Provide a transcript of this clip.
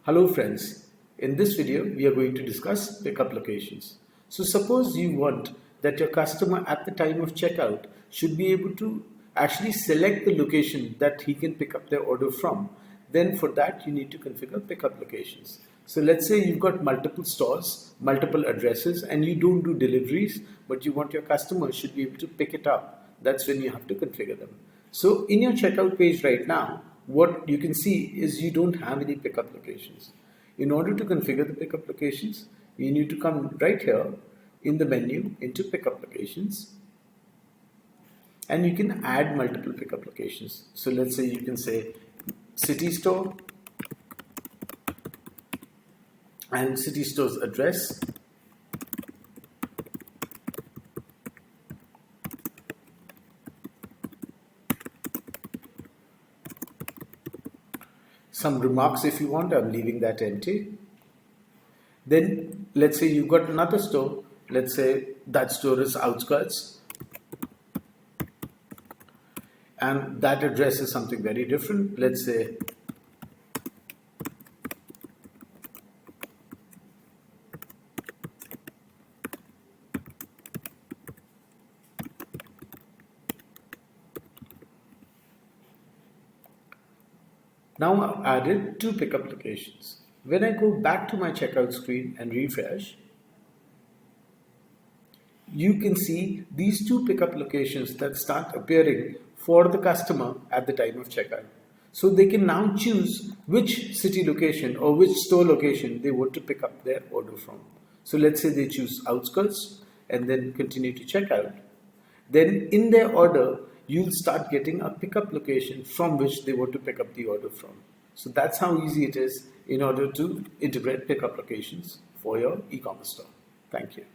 Hello friends, in this video we are going to discuss pickup locations. So suppose you want that your customer at the time of checkout should be able to actually select the location that he can pick up their order from. Then for that you need to configure pickup locations. So let's say you've got multiple stores, multiple addresses and you don't do deliveries but you want your customer should be able to pick it up. That's when you have to configure them. So in your checkout page right now, what you can see is you don't have any pickup locations. In order to configure the pickup locations, you need to come right here in the menu into pickup locations and you can add multiple pickup locations. So let's say you can say city store and city store's address. Some remarks if you want, I'm leaving that empty. Then let's say you've got another store, let's say that store is outskirts and that address is something very different. Let's say now I've added two pickup locations. When I go back to my checkout screen and refresh, you can see these two pickup locations that start appearing for the customer at the time of checkout. So they can now choose which city location or which store location they want to pick up their order from. So let's say they choose outskirts and then continue to checkout. Then in their order, you'll start getting a pickup location from which they want to pick up the order from. So that's how easy it is in order to integrate pickup locations for your e-commerce store. Thank you.